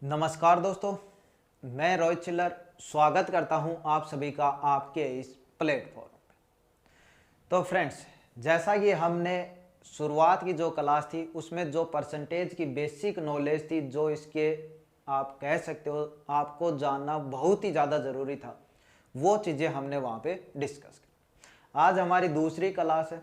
नमस्कार दोस्तों, मैं रोहित चिल्लर स्वागत करता हूं आप सभी का आपके इस प्लेटफॉर्म पे। तो फ्रेंड्स, जैसा कि हमने शुरुआत की जो क्लास थी उसमें जो परसेंटेज की बेसिक नॉलेज थी, जो इसके आप कह सकते हो आपको जानना बहुत ही ज़्यादा ज़रूरी था, वो चीज़ें हमने वहाँ पे डिस्कस की। आज हमारी दूसरी क्लास है।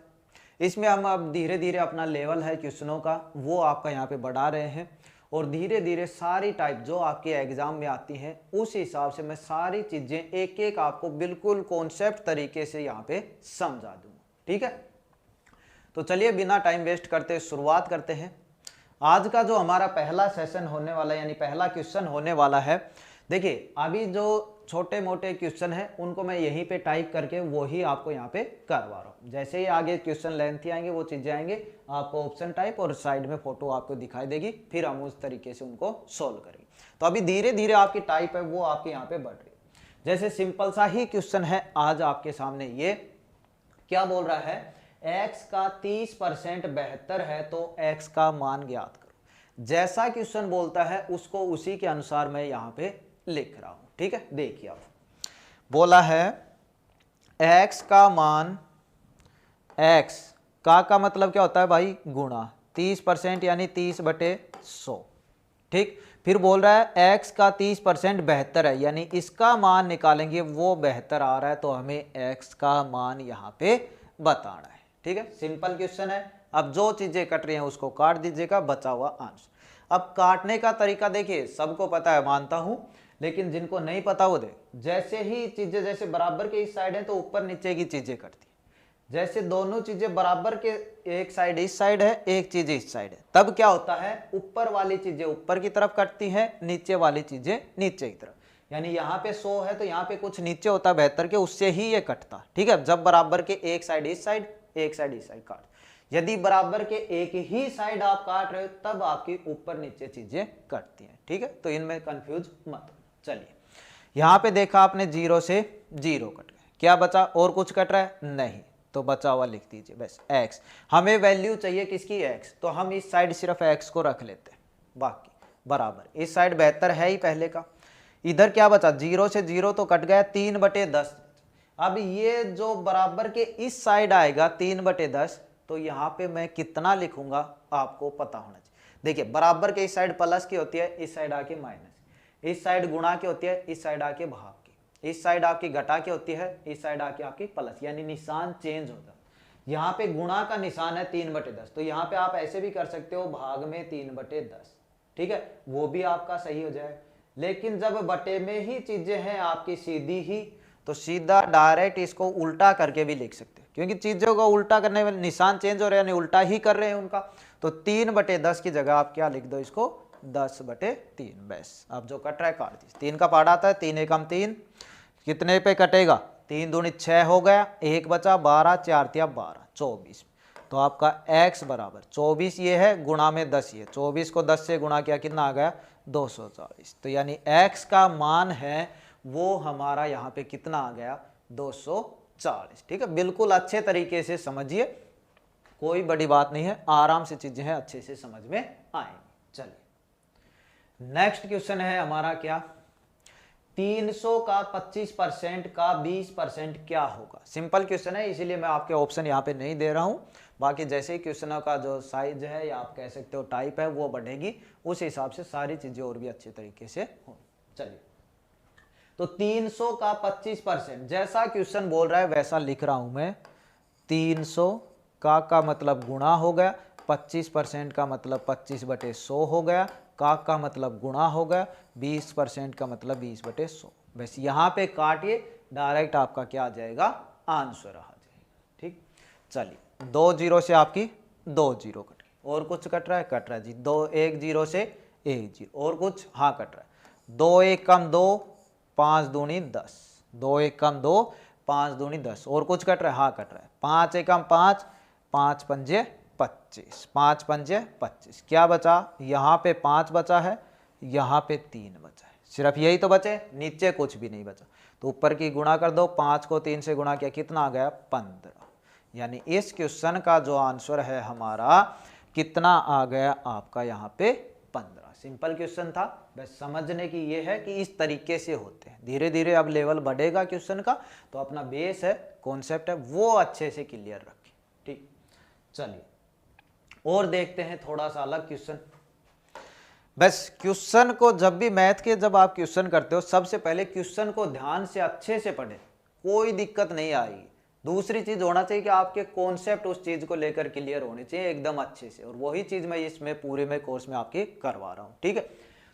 इसमें हम अब धीरे धीरे अपना लेवल है क्वेश्चनों का वो आपका यहाँ पे बढ़ा रहे हैं और धीरे धीरे सारी टाइप जो आपके एग्जाम में आती हैं उस हिसाब से मैं सारी चीज़ें एक एक आपको बिल्कुल कॉन्सेप्ट तरीके से यहाँ पे समझा दूंगा। ठीक है, तो चलिए बिना टाइम वेस्ट करते शुरुआत करते हैं। आज का जो हमारा पहला सेशन होने वाला है यानी पहला क्वेश्चन होने वाला है, देखिए अभी जो छोटे मोटे क्वेश्चन हैं उनको मैं यहीं पे टाइप करके वो ही आपको यहाँ पे करवा रहा हूँ। जैसे ही आगे क्वेश्चन लेंथी आएंगे वो चीज़ें आएंगे, आपको ऑप्शन टाइप और साइड में फोटो आपको दिखाई देगी, फिर हम उस तरीके से उनको सोल्व करेंगे। तो अभी धीरे धीरे आपकी टाइप है वो आपके यहाँ पे बढ़ रही है। जैसे सिंपल सा ही क्वेश्चन है आज आपके सामने, ये क्या बोल रहा है, x का 30% बेहतर है तो x का मान ज्ञात करो। जैसा क्वेश्चन बोलता है उसको उसी के अनुसार मैं यहाँ पे लिख रहा हूं। ठीक है, देखिए आप, बोला है x का मान, x का मतलब क्या होता है भाई, गुणा 30% यानी 30/100। ठीक, फिर बोल रहा है x का 30% बेहतर है यानी इसका मान निकालेंगे वो बेहतर आ रहा है तो हमें x का मान यहाँ पे बताना है। ठीक है, सिंपल क्वेश्चन है। अब जो चीजें कट रही हैं उसको काट दीजिएगा, बचा हुआ आंसर। अब काटने का तरीका देखिए, सबको पता है मानता हूं, लेकिन जिनको नहीं पता वो देख, जैसे ही चीजें जैसे बराबर के इस साइड है तो ऊपर नीचे की चीजें कटती है। जैसे दोनों चीजें बराबर के, एक साइड इस साइड है एक चीज इस साइड है, तब क्या होता है, ऊपर वाली चीजें ऊपर की तरफ कटती है, नीचे वाली चीजें नीचे की तरफ। यानी यहाँ पे 100 है तो यहाँ पे कुछ नीचे होता है बेहतर के, उससे ही ये कटता। ठीक है, जब बराबर के एक साइड इस साइड एक साइड इस साइड काट, यदि बराबर के एक ही साइड आप काट रहे हो तब आपकी ऊपर नीचे चीजें कटती हैं। ठीक है, तो इनमें कंफ्यूज मत। चलिए, यहां पे देखा आपने 0 से 0 कट गए, क्या बचा, और कुछ कट रहा है नहीं, तो बचा हुआ लिख दीजिए बस x। हमें वैल्यू चाहिए किसकी, x, तो हम इस साइड सिर्फ x को रख लेते हैं, बाकी बराबर इस साइड बेहतर है ही पहले का। इधर क्या बचा, 0 से 0 तो कट गया, 3/10। अब ये जो बराबर के इस साइड आएगा 3/10, तो यहाँ पे मैं कितना लिखूंगा आपको पता होना चाहिए। देखिए बराबर के इस साइड प्लस की होती है, इस साइड आके माइनस, इस साइड गुणा की होती है, इस साइड आके भाग की, इस साइड आपकी घटा की होती है, इस साइड आके आपकी प्लस, यानी निशान चेंज होता है। यहाँ पे गुणा का निशान है 3/10, तो यहाँ पे आप ऐसे भी कर सकते हो भाग में 3/10। ठीक है, वो भी आपका सही हो जाए। लेकिन जब बटे में ही चीजें हैं आपकी सीधी ही, तो सीधा डायरेक्ट इसको उल्टा करके भी लिख सकते हैं, क्योंकि चीजों को उल्टा करने में निशान चेंज हो रहे हैं यानी उल्टा ही कर रहे हैं उनका। तो 3/10 की जगह आप क्या लिख दो, इसको 10/3। बस अब जो कट रहा है काट दीजिए। 3 का पार्ट आता है, 3 एकम 3, कितने पे कटेगा, 3 दूनी 6 हो गया, 1 बचा, 12, 4 तिया 12, 24। तो आपका x बराबर 24 ये है, गुणा में 10 ये, 24 को 10 से गुणा किया कितना आ गया, 240। तो यानी x का मान है वो हमारा यहाँ पे कितना आ गया, 240। ठीक है, बिल्कुल अच्छे तरीके से समझिए, कोई बड़ी बात नहीं है, आराम से चीजें हैं अच्छे से समझ में आएंगी। चलिए नेक्स्ट क्वेश्चन है हमारा क्या, 300 का 25% का 20% क्या होगा। सिंपल क्वेश्चन है, इसीलिए मैं आपके ऑप्शन यहाँ पे नहीं दे रहा हूँ। बाकी जैसे ही क्वेश्चनों का जो साइज है या आप कह सकते हो टाइप है वो बढ़ेगी, उस हिसाब से सारी चीजें और भी अच्छे तरीके से हो। चलिए, तो 300 का 25%, जैसा क्वेश्चन बोल रहा है वैसा लिख रहा हूं मैं। 300 का मतलब गुणा हो गया, 25% का मतलब 25/100 हो गया, का मतलब गुणा हो गया, 20% का मतलब 20/100। बस यहाँ पे काटिए, डायरेक्ट आपका क्या आ जाएगा, आंसर आ जाएगा। ठीक, चलिए 2 0 से आपकी 2 0 कट गई, और कुछ कट रहा है, कट रहा है जी, 2 1 0 से 1 0, और कुछ, हाँ कट रहा है, 2 1 कम 2, 5 दूनी 10, 2 1 कम 2, 5 दूनी 10, और कुछ कट रहा है, हाँ कट रहा है, 5 1 कम 5, 5 पंजे 25, 5 पंजे 25, क्या बचा, यहाँ पे 5 बचा है, यहाँ पे 3 बचा है, सिर्फ यही तो बचे, नीचे कुछ भी नहीं बचा। तो ऊपर की गुणा कर दो, 5 को 3 से गुणा किया कितना आ गया, 15। यानी इस क्वेश्चन का जो आंसर है हमारा कितना आ गया आपका यहाँ पे 15 सिंपल क्वेश्चन था, बस समझने की ये है कि इस तरीके से होते हैं। धीरे धीरे अब लेवल बढ़ेगा क्वेश्चन का, तो अपना बेस है, कॉन्सेप्ट है, वो अच्छे से क्लियर रखें। ठीक, चलिए और देखते हैं थोड़ा सा अलग क्वेश्चन। बस क्वेश्चन को जब भी मैथ के जब आप क्वेश्चन करते हो, सबसे पहले क्वेश्चन को ध्यान से अच्छे से पढ़ें, कोई दिक्कत नहीं आएगी। दूसरी चीज होना चाहिए कि आपके कॉन्सेप्ट उस चीज को लेकर क्लियर होने चाहिए एकदम अच्छे से, और वही चीज मैं इसमें पूरे में कोर्स में आपकी करवा रहा हूँ। ठीक है,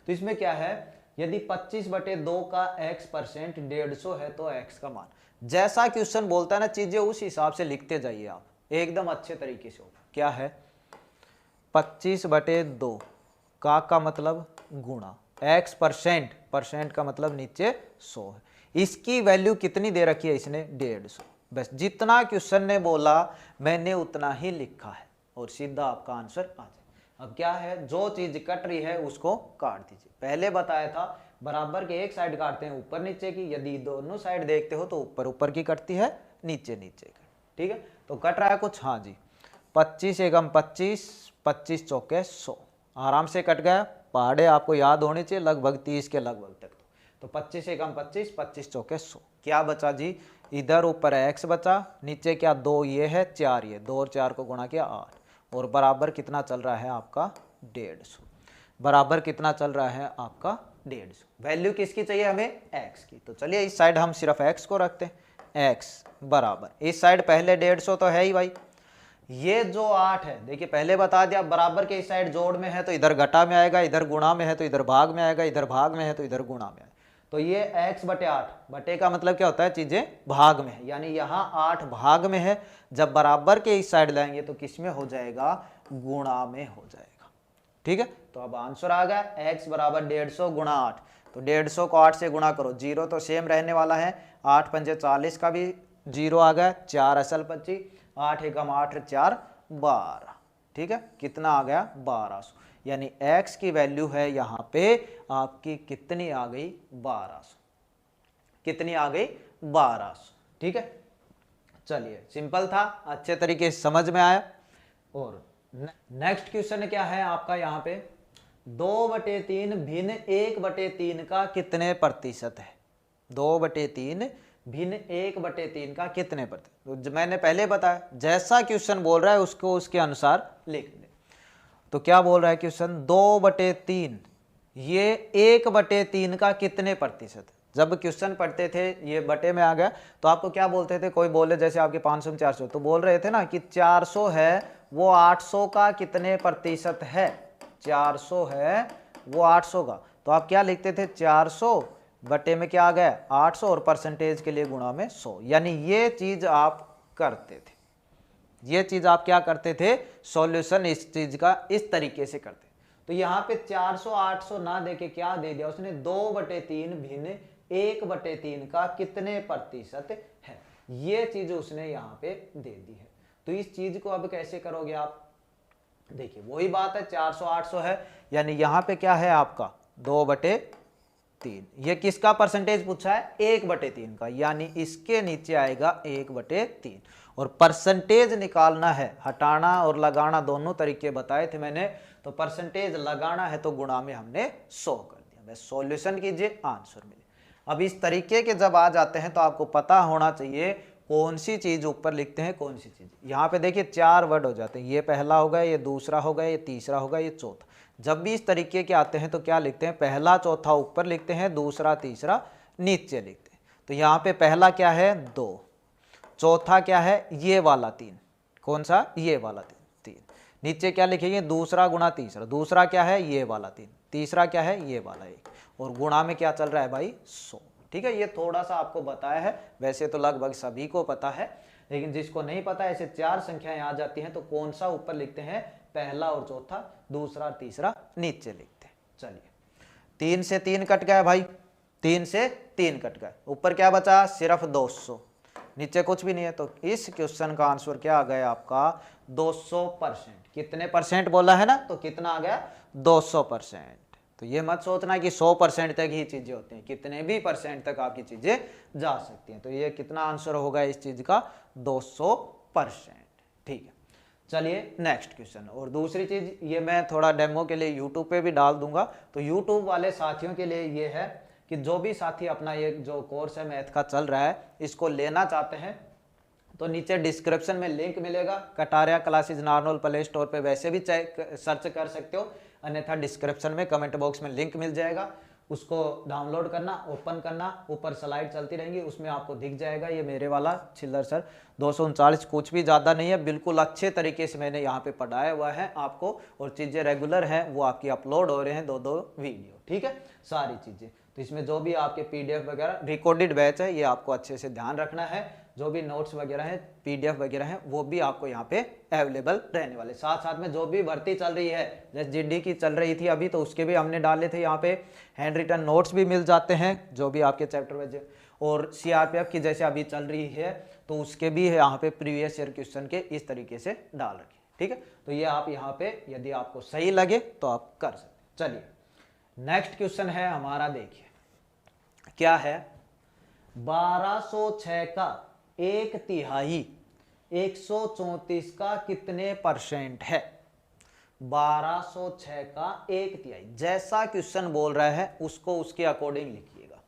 तो इसमें क्या है, यदि 25/2 का x% 150 है तो x का मान, जैसा क्वेश्चन बोलता है ना, चीजें उस हिसाब से लिखते जाइए आप, एकदम अच्छे तरीके से होगा। क्या है, 25/2 का मतलब गुणा x%, परसेंट का मतलब नीचे 100 है, इसकी वैल्यू कितनी दे रखी है इसने, 150। बस जितना क्वेश्चन ने बोला मैंने उतना ही लिखा है, और सीधा आपका आंसर आ जाए। अब क्या है, जो चीज कट रही है उसको काट दीजिए। पहले बताया था बराबर के एक साइड काटते हैं ऊपर नीचे की, यदि दोनों साइड देखते हो तो ऊपर ऊपर की कटती है, नीचे नीचे की। ठीक है, तो कट रहा है कुछ, हाँ जी, 25 एकम 25, 25 चौके 100, आराम से कट गया। पहाड़े आपको याद होने चाहिए लगभग 30 के लगभग तक। तो 25 एकम 25, 25 चौके 100, क्या बचा जी, इधर ऊपर x बचा, नीचे क्या 2 ये है, 4 ये, 2 और 4 को गुणा किया 8, और बराबर कितना चल रहा है आपका 150, बराबर कितना चल रहा है आपका 150। वैल्यू किसकी चाहिए हमें, x की। तो चलिए इस साइड हम सिर्फ x को रखते हैं, x बराबर, इस साइड पहले 150 तो है ही भाई, ये जो 8 है, देखिए पहले बता दिया बराबर के इस साइड जोड़ में है तो इधर घटा में आएगा, इधर गुणा में है तो इधर भाग में आएगा, इधर भाग में है तो इधर गुणा में आएगा। तो ये x/8, बटे का मतलब क्या होता है, चीजें भाग में है, यानी यहाँ 8 भाग में है, जब बराबर के इस साइड लाएंगे तो किस में हो जाएगा, गुणा में हो जाएगा। ठीक है, तो अब आंसर आ गया x बराबर 150 गुणा 8। तो 150 को 8 से गुणा करो, जीरो तो सेम रहने वाला है, 8 पंजे 40 का भी जीरो आ गया, 4 असल 25, 8 एकम 8 4 12। ठीक है, कितना आ गया 1200, यानी x की वैल्यू है यहाँ पे आपकी कितनी आ गई, 1200। कितनी आ गई, 1200। ठीक है, चलिए सिंपल था, अच्छे तरीके से समझ में आया। और नेक्स्ट क्वेश्चन क्या है आपका यहाँ पे, 2/3 भिन्न 1/3 का कितने प्रतिशत है, 2/3 भिन्न 1/3 का कितने प्रतिशत। तो मैंने पहले बताया, जैसा क्वेश्चन बोल रहा है उसको उसके अनुसार लिख दे। तो क्या बोल रहा है क्वेश्चन, 2/3 ये 1/3 का कितने प्रतिशत। जब क्वेश्चन पढ़ते थे ये बटे में आ गया तो आपको क्या बोलते थे, कोई बोले जैसे आपके 500 में 400, तो बोल रहे थे ना कि 400 है वो 800 का कितने प्रतिशत है, 400 है वो 800 का। तो आप क्या लिखते थे, 400 बटे में क्या आ गया 800, और परसेंटेज के लिए गुणा में 100, यानी ये चीज आप करते थे, ये चीज आप क्या करते थे, सॉल्यूशन इस चीज का इस तरीके से करते। तो यहाँ पे 400 800 ना देके क्या दे दिया उसने, 2/3 भिन्न 1/3 का कितने प्रतिशत है, ये चीज उसने यहाँ पे दे दी है। तो इस चीज को अब कैसे करोगे आप, देखिए वही बात है, 400 800 है, यानी यहाँ पे क्या है आपका 2/3, ये किसका परसेंटेज पूछा है, 1/3 का, यानी इसके नीचे आएगा 1/3। और परसेंटेज निकालना है, हटाना और लगाना दोनों तरीके बताए थे मैंने, तो परसेंटेज लगाना है तो गुणा में हमने 100 कर दिया। बस सॉल्यूशन कीजिए, आंसर मिले। अब इस तरीके के जब आ जाते हैं तो आपको पता होना चाहिए कौन सी चीज ऊपर लिखते हैं कौन सी चीज। यहाँ पे देखिए 4 वर्ड हो जाते हैं, ये पहला हो गया, ये दूसरा हो गया, ये तीसरा होगा, ये चौथा। जब भी इस तरीके के आते हैं तो क्या लिखते हैं, पहला चौथा ऊपर लिखते हैं, दूसरा तीसरा नीचे लिखते हैं। तो यहाँ पे पहला क्या है 2, चौथा क्या है ये वाला 3, कौन सा ये वाला 3, नीचे क्या लिखेंगे दूसरा गुणा तीसरा, दूसरा क्या है ये वाला 3, तीसरा क्या है ये वाला 1, और गुणा में क्या चल रहा है भाई 100। ठीक है, ये थोड़ा सा आपको बताया है, वैसे तो लगभग सभी को पता है, लेकिन जिसको नहीं पता ऐसे 4 संख्याएं आ जाती हैं तो कौन सा ऊपर लिखते हैं, पहला और चौथा, दूसरा तीसरा नीचे लिखते हैं। चलिए 3 से 3 कट गया भाई, 3 से 3 कट गया, ऊपर क्या बचा सिर्फ 200, नीचे कुछ भी नहीं है। तो इस क्वेश्चन का आंसर क्या आ गया आपका 200%। कितने परसेंट बोला है ना, तो कितना आ गया 200%। तो ये मत सोचना कि 100% तक ही चीजें होती हैं, कितने भी परसेंट तक आपकी चीजें जा सकती हैं। तो ये कितना आंसर होगा इस चीज का 200%। ठीक है, चलिए नेक्स्ट क्वेश्चन। और दूसरी चीज, ये मैं थोड़ा डेमो के लिए यूट्यूब पे भी डाल दूंगा, तो यूट्यूब वाले साथियों के लिए ये है कि जो भी साथी अपना ये जो कोर्स है मैथ का चल रहा है इसको लेना चाहते हैं तो नीचे डिस्क्रिप्शन में लिंक मिलेगा, Kataria classes Narnaul play store पे वैसे भी सर्च कर सकते हो, अन्यथा डिस्क्रिप्शन में कमेंट बॉक्स में लिंक मिल जाएगा, उसको डाउनलोड करना, ओपन करना, ऊपर स्लाइड चलती रहेंगी उसमें आपको दिख जाएगा ये मेरे वाला छिल्लर सर 239, कुछ भी ज़्यादा नहीं है, बिल्कुल अच्छे तरीके से मैंने यहाँ पे पढ़ाया हुआ है आपको, और चीज़ें रेगुलर हैं वो आपकी अपलोड हो रहे हैं 2-2 वीडियो, ठीक है, सारी चीज़ें। तो इसमें जो भी आपके PDF वगैरह रिकॉर्डेड बैच है ये आपको अच्छे से ध्यान रखना है, जो भी नोट्स वगैरह हैं PDF वगैरह हैं वो भी आपको यहाँ पे अवेलेबल रहने वाले। साथ साथ में जो भी भर्ती चल रही है, जैसे GD की चल रही थी अभी तो उसके भी हमने डाले थे यहाँ पे, हैंड रिटन नोट्स भी मिल जाते हैं जो भी आपके चैप्टर में, और CRPF की जैसे अभी चल रही है तो उसके भी यहाँ पे प्रीवियस ईयर क्वेश्चन के इस तरीके से डाल रखे, ठीक है। तो ये आप यहाँ पे यदि आपको सही लगे तो आप कर सकते। चलिए नेक्स्ट क्वेश्चन है हमारा, देखिए क्या है, 1206 का 1/3 134 का कितने % है? 1206 का 1/3, जैसा क्वेश्चन बोल रहा है उसको उसके अकॉर्डिंग लिखिएगा।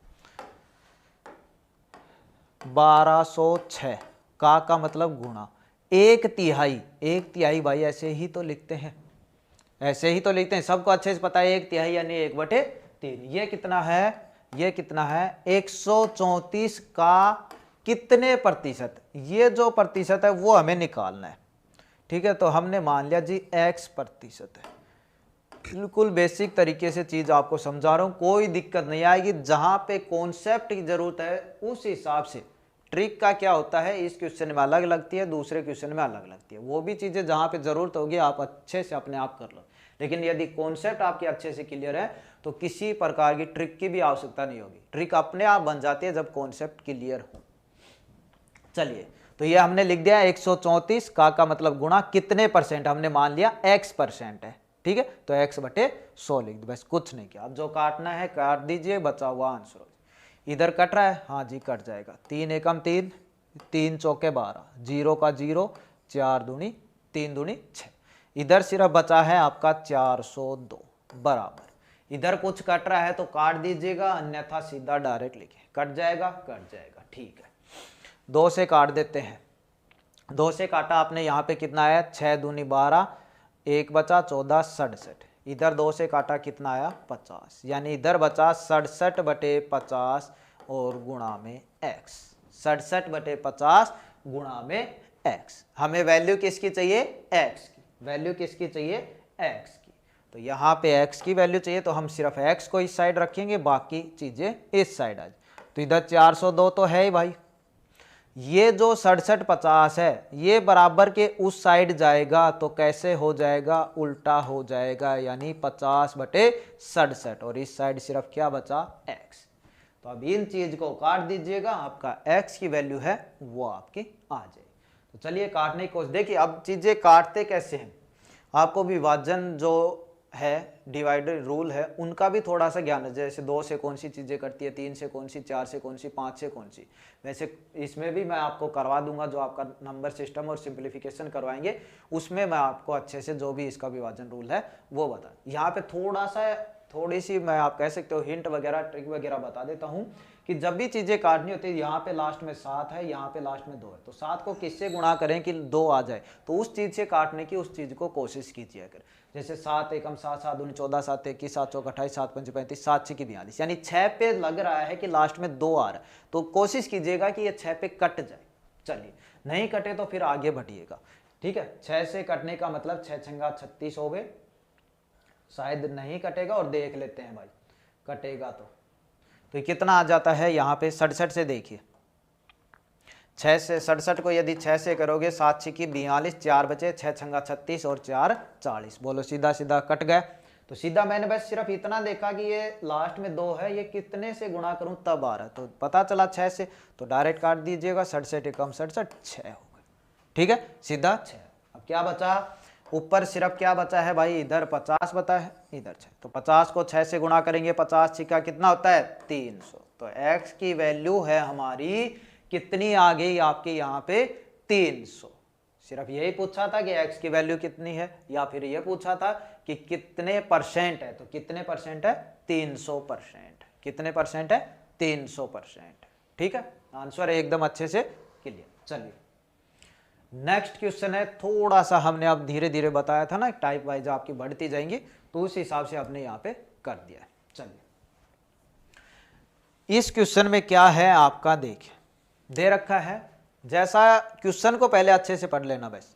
1206 का मतलब गुणा 1/3, 1/3 भाई ऐसे ही तो लिखते हैं, ऐसे ही तो लिखते हैं, सबको अच्छे से पता है 1/3 यानी 1/3। ये कितना है, ये कितना है 134 का कितने प्रतिशत, ये जो प्रतिशत है वो हमें निकालना है, ठीक है। तो हमने मान लिया जी x% है, बिल्कुल बेसिक तरीके से चीज आपको समझा रहा हूं, कोई दिक्कत नहीं आएगी, जहां पे कॉन्सेप्ट की जरूरत है उस हिसाब से। ट्रिक का क्या होता है, इस क्वेश्चन में अलग लगती है, दूसरे क्वेश्चन में अलग लगती है, वो भी चीजें जहां पे जरूरत होगी आप अच्छे से अपने आप कर लो, लेकिन यदि कॉन्सेप्ट आपके अच्छे से क्लियर है तो किसी प्रकार की ट्रिक की भी आवश्यकता नहीं होगी, ट्रिक अपने आप बन जाती है जब कॉन्सेप्ट क्लियर हो। चलिए तो ये हमने लिख दिया 134 का मतलब गुणा कितने %, हमने मान लिया x% है, ठीक है, तो x/100 लिख दो, बस कुछ नहीं किया। अब जो काटना है काट दीजिए, बचा हुआ आंसर इधर कट रहा है, हाँ जी कट जाएगा, 3 एकम 3, 3 चौके 12, 0 का 0, 4 दूनी 3 दूनी 6, इधर सिर्फ बचा है आपका 402 बराबर, इधर कुछ कट रहा है तो काट दीजिएगा, अन्यथा सीधा डायरेक्ट लिखे, कट जाएगा, ठीक है। 2 से काट देते हैं, 2 से काटा आपने, यहाँ पे कितना आया 6 दूनी 12, 1 बचा 14 67, इधर 2 से काटा कितना आया 50, यानी इधर बचा 67/50 और गुणा में x, 67/50 गुणा में x। हमें वैल्यू किसकी चाहिए, x की वैल्यू किसकी चाहिए, x की, तो यहाँ पे x की वैल्यू चाहिए तो हम सिर्फ x को इस साइड रखेंगे, बाकी चीजें इस साइड आ जाए। तो इधर 402 तो है ही भाई, ये जो 67/50 है ये बराबर के उस साइड जाएगा तो कैसे हो जाएगा, उल्टा हो जाएगा, यानी 50/67, और इस साइड सिर्फ क्या बचा x। तो अब इन चीज को काट दीजिएगा, आपका x की वैल्यू है वो आपकी आ जाएगी। तो चलिए काटने की कोशिश, देखिए अब चीजें काटते कैसे हैं, आपको विभाजन जो है डिवाइडर रूल है उनका भी थोड़ा सा ज्ञान है, जैसे 2 से कौन सी चीजें करती है, 3 से कौन सी, 4 से कौन सी, 5 से कौन सी, वैसे इसमें भी मैं आपको करवा दूंगा, जो आपका नंबर सिस्टम और सिंप्लीफिकेशन करवाएंगे उसमें मैं आपको अच्छे से जो भी इसका विभाजन रूल है वो बता। यहाँ पे थोड़ी सी मैं आप कह सकते हो हिंट वगैरह ट्रिक वगैरह बता देता हूँ कि जब भी चीजें काटनी होती है, यहाँ पे लास्ट में 7 है, यहाँ पे लास्ट में 2 है, तो 7 को किससे गुणा करें कि 2 आ जाए, तो उस चीज से काटने की उस चीज को कोशिश कीजिए अगर, जैसे 7 एकम 7, 7 दूनी 14, 7 21, 7 चौक 28, 7 पंच 35, 7 6 42, यानी 6 पे लग रहा है कि लास्ट में 2 आ रहा है, तो कोशिश कीजिएगा कि ये 6 पे कट जाए। चलिए नहीं कटे तो फिर आगे बढ़िएगा, ठीक है। 6 से कटने का मतलब 6 छंगा 36 हो गए, शायद नहीं कटेगा, और देख लेते हैं भाई कटेगा तो कितना आ जाता है यहाँ पे 67 से, देखिए 6 से 67 को यदि 6 से करोगे 7 6 42, 4 बचे, 6 छंगा 36 और 4 40, बोलो सीधा सीधा कट गया। तो सीधा मैंने बस सिर्फ इतना देखा कि ये लास्ट में 2 है, ये कितने से गुणा करूं तब आ रहा है, तो पता चला 6 से, तो डायरेक्ट काट दीजिएगा, 67 एकम 67, 6 हो गए, ठीक है, सीधा 6। अब क्या बचा, ऊपर सिर्फ क्या बचा है भाई, इधर 50 बता है, इधर 6, तो 50 को 6 से गुणा करेंगे, 50 छिका कितना होता है 300, तो x की वैल्यू है हमारी कितनी आ गई आपके यहाँ पे 300, सिर्फ यही पूछा था कि x की वैल्यू कितनी है, या फिर ये पूछा था कि कितने परसेंट है, तो कितने परसेंट है 300%। कितने परसेंट है 300%। ठीक है, आंसर एकदम अच्छे से क्लियर। चलिए नेक्स्ट क्वेश्चन है, थोड़ा सा हमने अब धीरे धीरे बताया था ना, टाइप वाइज आपकी बढ़ती जाएंगी, तो उस हिसाब से आपने यहाँ पे कर दिया है। चलिए इस क्वेश्चन में क्या है आपका देखिए, दे रखा है, जैसा क्वेश्चन को पहले अच्छे से पढ़ लेना, बस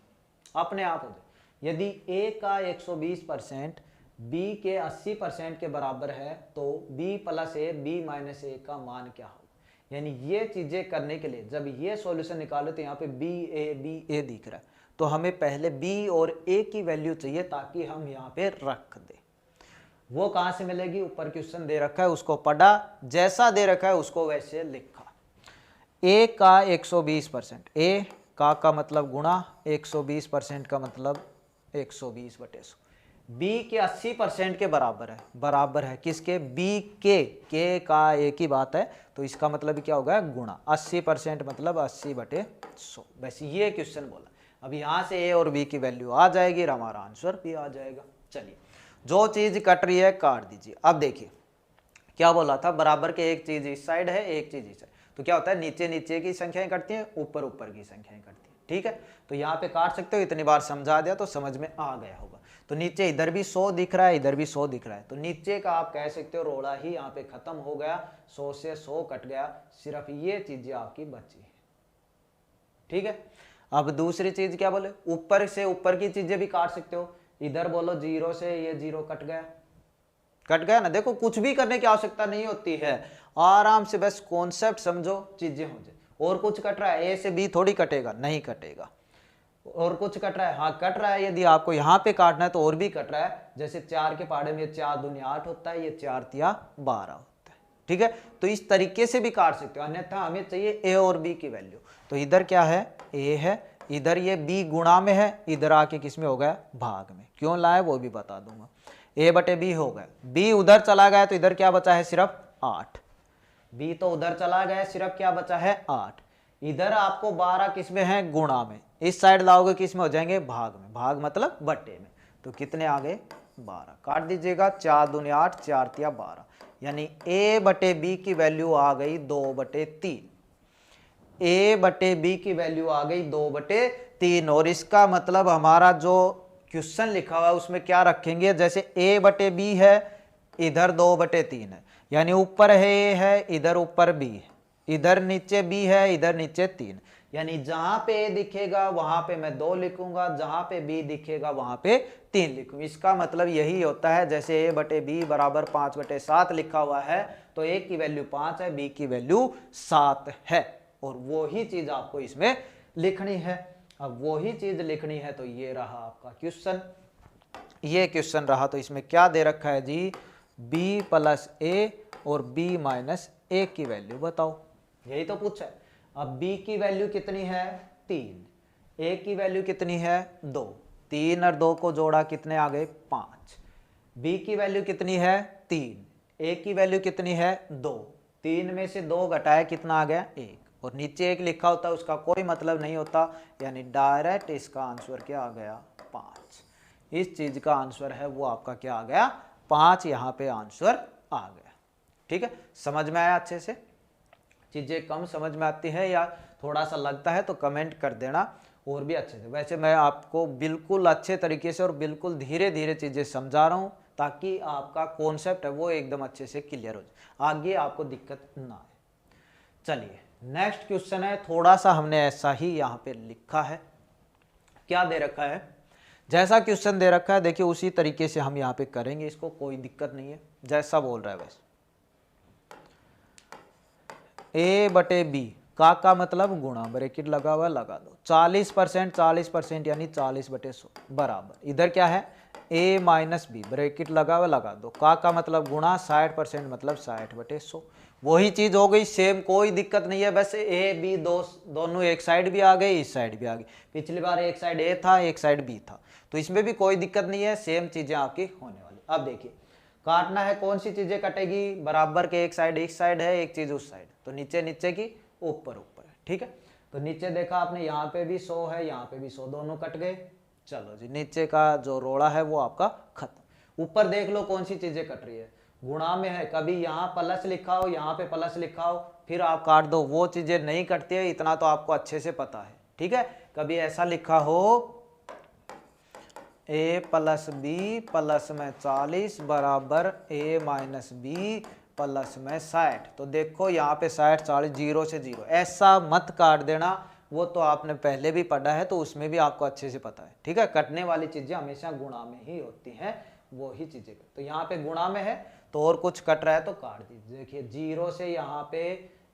अपने आप हो जाए। यदि a का 120% b के 80% के बराबर है तो b plus a b minus a का मान क्या होगा। यानी ये चीजें करने के लिए जब ये सॉल्यूशन निकालो तो यहाँ पे b a दिख रहा है, तो हमें पहले b और a की वैल्यू चाहिए ताकि हम यहाँ पे रख दें। वो कहाँ से मिलेगी, ऊपर क्वेश्चन दे रखा है उसको पढ़ा, जैसा दे रखा है उसको वैसे लिखा। a का 120%, a का मतलब गुणा 120% का मतलब 120/100, b के 80% के बराबर है, बराबर है किसके, b के का एक ही बात है, तो इसका मतलब क्या होगा गुणा 80% मतलब 80/100। बस ये क्वेश्चन बोला। अब यहाँ से a और b की वैल्यू आ जाएगी और हमारा आंसर भी आ जाएगा। चलिए जो चीज कट रही है काट दीजिए। अब देखिए क्या बोला था, बराबर के एक चीज इस साइड है एक चीज इस साइड, तो क्या होता है नीचे नीचे की संख्याएं कटती हैं, ऊपर ऊपर की संख्याएं कटती हैं। ठीक है, तो यहाँ पे काट सकते हो, इतनी बार समझा दिया तो समझ में आ गया होगा। तो नीचे इधर भी 100 दिख रहा है, इधर भी 100 दिख रहा है, तो नीचे का आप कह सकते हो रोड़ा ही यहाँ पे खत्म हो गया, 100 से 100 कट गया, सिर्फ ये चीजें आपकी बची है। ठीक है, अब दूसरी चीज क्या बोले, ऊपर से ऊपर की चीजें भी काट सकते हो। इधर बोलो 0 से ये 0 कट गया, कट गया ना। देखो कुछ भी करने की आवश्यकता नहीं होती है, आराम से बस कॉन्सेप्ट समझो, चीजें हो जाए। और कुछ कट रहा है, ए से बी थोड़ी कटेगा, नहीं कटेगा। और कुछ कट रहा है, हाँ कट रहा है, यदि आपको यहाँ पे काटना है तो और भी कट रहा है। जैसे 4 के पहाड़े में 4 दूनी 8 होता है, ये 4 तिया 12 होता है। ठीक है, तो इस तरीके से भी काट सकते हो, अन्यथा हमें चाहिए ए और बी की वैल्यू। तो इधर क्या है, ए है, इधर ये बी गुणा में है, इधर आके किस में हो गया, भाग में। क्यों लाए वो भी बता दूंगा। a/b हो गया, b उधर चला गया तो इधर क्या बचा है, सिर्फ 8। b तो उधर चला गया, सिर्फ क्या बचा है 8। इधर आपको 12 किस में है, गुणा में, इस साइड लाओगे किस में हो जाएंगे, भाग में। भाग मतलब बट्टे में, तो कितने आ गए 12। काट दीजिएगा, 4 दूनी 8, 4 तिया 12, यानी a/b की वैल्यू आ गई 2/3। a/b की वैल्यू आ गई 2/3। और इसका मतलब हमारा जो क्वेश्चन लिखा हुआ है उसमें क्या रखेंगे, जैसे a/b है, इधर 2/3 है, यानी ऊपर है a है, इधर ऊपर b है, इधर नीचे b है, इधर नीचे 3, यानी जहां पे a दिखेगा वहां पे मैं 2 लिखूंगा, जहां पे b दिखेगा वहां पे 3 लिखूंगा। इसका मतलब यही होता है, जैसे a/b बराबर 5/7 लिखा हुआ है, तो a की वैल्यू 5 है, b की वैल्यू 7 है, और वो ही चीज आपको इसमें लिखनी है। अब वो ही चीज लिखनी है, तो ये रहा आपका क्वेश्चन, ये क्वेश्चन रहा। तो इसमें क्या दे रखा है जी, b प्लस a और b माइनस a की वैल्यू बताओ, यही तो पूछा है। अब b की वैल्यू कितनी है 3, a की वैल्यू कितनी है 2, 3 और 2 को जोड़ा कितने आ गए 5। b की वैल्यू कितनी है 3, a की वैल्यू कितनी है 2, 3 में से 2 घटाया कितना आ गया 1, और नीचे 1 लिखा होता है उसका कोई मतलब नहीं होता, यानी डायरेक्ट इसका आंसर क्या आ गया 5। इस चीज का आंसर है वो आपका क्या आ गया 5, यहाँ पे आंसर आ गया। ठीक है, समझ में आया अच्छे से। चीजें कम समझ में आती है या थोड़ा सा लगता है तो कमेंट कर देना, और भी अच्छे से। वैसे मैं आपको बिल्कुल अच्छे तरीके से और बिल्कुल धीरे धीरे चीजें समझा रहा हूँ, ताकि आपका कॉन्सेप्ट है वो एकदम अच्छे से क्लियर हो जाए, आगे आपको दिक्कत ना आए। चलिए नेक्स्ट क्वेश्चन है, थोड़ा सा हमने ऐसा ही यहाँ पे लिखा है। क्या दे रखा है, जैसा क्वेश्चन दे रखा है देखिए उसी तरीके से हम यहाँ पे करेंगे इसको, कोई दिक्कत नहीं है, जैसा बोल रहा है वैसे। a/b का मतलब गुणा, ब्रैकेट लगा हुआ लगा दो, 40% 40% यानी 40/100 बराबर, इधर क्या है a माइनस बी, ब्रैकेट लगा हुआ लगा दो, का मतलब गुणा, 60% मतलब 60/100। वही चीज हो गई सेम, कोई दिक्कत नहीं है। बस a b दोनों एक साइड भी आ गई, इस साइड भी आ गई। पिछली बार एक साइड a था एक साइड b था, तो इसमें भी कोई दिक्कत नहीं है, सेम चीजें आपकी होने वाली। अब देखिए काटना है, कौन सी चीजें कटेगी, बराबर के एक साइड इस साइड है, एक चीज उस साइड, तो नीचे नीचे की ऊपर ऊपर है। ठीक है, तो नीचे देखा आपने, यहाँ पे भी 100 है, यहाँ पे भी 100, दोनों कट गए। चलो जी, नीचे का जो रोड़ा है वो आपका खत्म। ऊपर देख लो कौन सी चीजें कट रही है, गुणा में है, कभी यहाँ प्लस लिखा हो, यहाँ पे प्लस लिखा हो, फिर आप काट दो, वो चीजें नहीं कटती है, इतना तो आपको अच्छे से पता है, ठीक है। कभी ऐसा लिखा हो a प्लस बी प्लस में 40 बराबर a माइनस बी प्लस में 60, तो देखो यहाँ पे 60 40 0 से 0, ऐसा मत काट देना, वो तो आपने पहले भी पढ़ा है, तो उसमें भी आपको अच्छे से पता है, ठीक है। कटने वाली चीजें हमेशा गुणा में ही होती हैं, वो ही चीजें। तो यहाँ पे गुणा में है, तो और कुछ कट रहा है तो काट दीजिए। देखिए 0 से यहाँ पे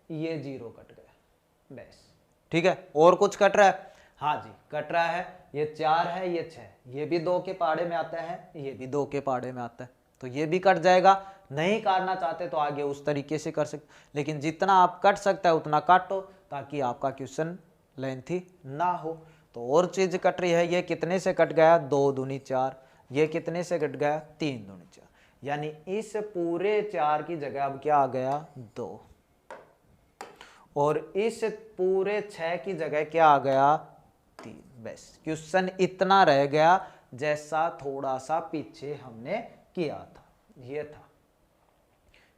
ये 0 कट गया, बस, ठीक है। और कुछ कट रहा है, हाँ जी कट रहा है, ये 4 है, ये 6, ये भी 2 के पहाड़े में आता है, ये भी 2 के पहाड़े में आता है, तो ये भी कट जाएगा। नहीं काटना चाहते तो आगे उस तरीके से कर सकते, लेकिन जितना आप कट सकता है उतना काटो, ताकि आपका क्वेश्चन लेंथी ना हो। तो और चीज कट रही है, ये कितने से कट गया, 2 दूनी 4, ये कितने से कट गया, 3 दूनी 4, यानी इस पूरे 4 की जगह अब क्या आ गया, 2, और इस पूरे 6 की जगह क्या आ गया, 3, बस। क्वेश्चन इतना रह गया जैसा थोड़ा सा पीछे हमने किया था, ये था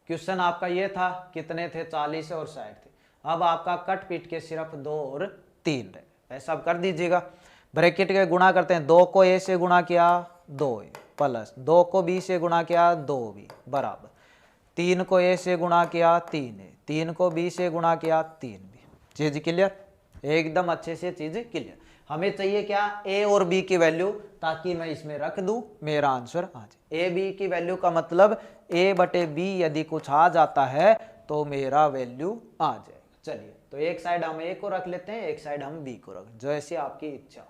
क्वेश्चन आपका, ये था, कितने थे, 40 और 60 थे। अब आपका कट पीट के सिर्फ 2 और 3 रहे, ऐसा कर दीजिएगा। ब्रैकेट के गुणा करते हैं, 2 को a से गुणा किया 2a प्लस 2 को b से गुणा किया 2b बराबर 3 को a से गुणा किया 3a, 3 को b से गुणा किया 3b। चीज क्लियर, एकदम अच्छे से चीज क्लियर। हमें चाहिए क्या, a और b की वैल्यू, ताकि मैं इसमें रख दूं, मेरा आंसर आ जाए। a b की वैल्यू का मतलब a बटे b यदि कुछ आ जाता है तो मेरा वैल्यू आ जाएगा। चलिए, तो एक साइड हम a को रख लेते हैं, एक साइड हम b को रख, जो ऐसी आपकी इच्छा हो।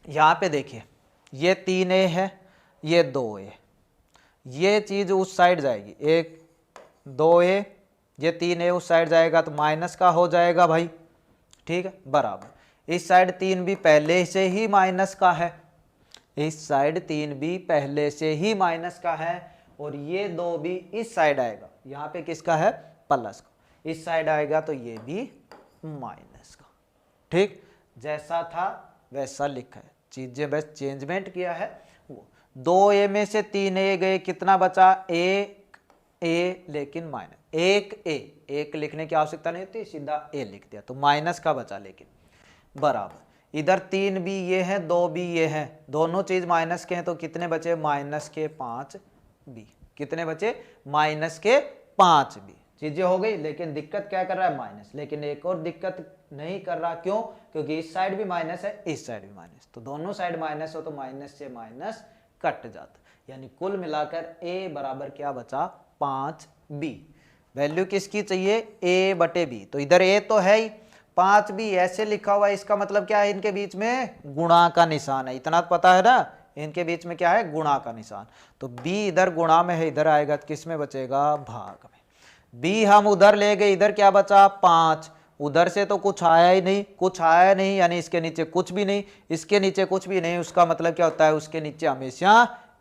यहाँ पे देखिए, ये 3a है, ये 2a, ये चीज उस साइड जाएगी, एक 2a, ये 3a उस साइड जाएगा तो माइनस का हो जाएगा भाई, ठीक है, बराबर। इस साइड 3b पहले से ही माइनस का है, इस साइड 3b पहले से ही माइनस का है, और ये 2b इस साइड आएगा, यहाँ पे किसका है, प्लस का, इस साइड आएगा तो ये भी माइनस का, ठीक। जैसा था वैसा लिखा है, चीजें बस चेंजमेंट किया है। वो 2a में से 3a गए, कितना बचा, एक a, लेकिन माइनस, एक a, एक लिखने की आवश्यकता नहीं होती, सीधा a लिख दिया, तो माइनस का बचा, लेकिन बराबर। इधर 3b ये है, 2b ये है, दोनों चीज माइनस के हैं, तो कितने बचे, माइनस के 5b, कितने बचे, माइनस के 5b। चीजें हो गई, लेकिन दिक्कत क्या कर रहा है, माइनस। लेकिन एक और दिक्कत नहीं कर रहा, क्यों, क्योंकि इस साइड भी माइनस है, इस साइड भी माइनस, तो दोनों साइड माइनस हो तो माइनस से माइनस कट जाता, यानी कुल मिलाकर a बराबर क्या बचा, 5b। वैल्यू किसकी चाहिए, a बटे b, तो इधर a तो है ही, 5b ऐसे लिखा हुआ है, इसका मतलब क्या है, इनके बीच में गुणा का निशान है, इतना पता है ना, इनके बीच में क्या है, गुणा का निशान। तो b इधर गुणा में है, इधर आएगा तो किस में बचेगा, भाग में। b हम उधर ले गए, इधर क्या बचा, 5, उधर से तो कुछ आया ही नहीं, कुछ आया नहीं, यानी इसके नीचे कुछ भी नहीं, इसके नीचे कुछ भी नहीं, उसका मतलब क्या होता है, उसके नीचे हमेशा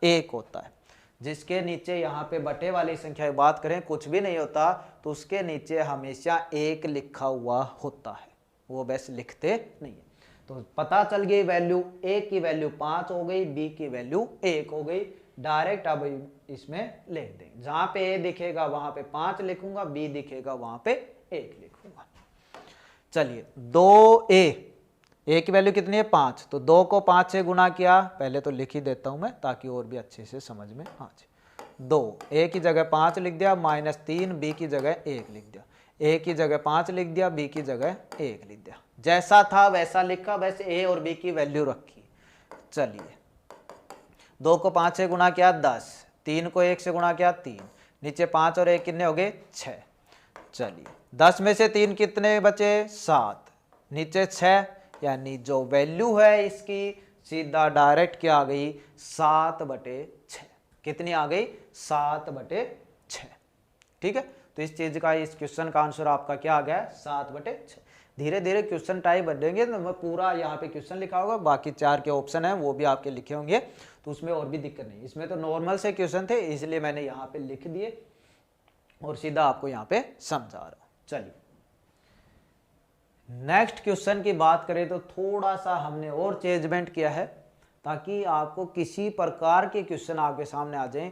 1 होता है। जिसके नीचे यहाँ पे बटे वाली संख्या की बात करें, कुछ भी नहीं होता, तो उसके नीचे हमेशा 1 लिखा हुआ होता है, वो बस लिखते नहीं है। तो पता चल गई वैल्यू, a की वैल्यू 5 हो गई, b की वैल्यू 1 हो गई। डायरेक्ट अब इसमें लिख दें, जहां पे a दिखेगा वहां पे 5 लिखूंगा, b दिखेगा वहां पे 1 लिखूंगा। चलिए, 2a, a की वैल्यू कितनी है, 5, तो 2 को 5 से गुणा किया, पहले तो लिख ही देता हूं मैं ताकि और भी अच्छे से समझ में आ जाए। 2, a की जगह 5 लिख दिया, -3, b की जगह 1 लिख दिया, a की जगह 5 लिख दिया, b की जगह 1 लिख दिया, जैसा था वैसा लिखा, बस a और b की वैल्यू रखी। चलिए, 2 को 5 से गुणा किया 10, 3 को 1 से गुणा किया 3, नीचे 5 और 1 कितने हो गए, 6। चलिए, 10 में से 3 कितने बचे, 7, नीचे 6, यानी जो वैल्यू है इसकी सीधा डायरेक्ट क्या आ गई, 7/6। कितनी आ गई, 7/6। ठीक है, तो इस चीज का, इस क्वेश्चन का आंसर आपका क्या आ गया, 7/6। धीरे धीरे क्वेश्चन टाइप बढ़ेंगे तो मैं पूरा यहाँ पे क्वेश्चन लिखा होगा, बाकी 4 के ऑप्शन है वो भी आपके लिखे होंगे, तो उसमें और भी दिक्कत नहीं। इसमें तो नॉर्मल से क्वेश्चन थे, इसलिए मैंने यहाँ पे लिख दिए और सीधा आपको यहाँ पे समझा रहा हूँ। चलिए, नेक्स्ट क्वेश्चन की बात करें तो थोड़ा सा हमने और चेंजमेंट किया है ताकि आपको किसी प्रकार के क्वेश्चन आपके सामने आ जाएं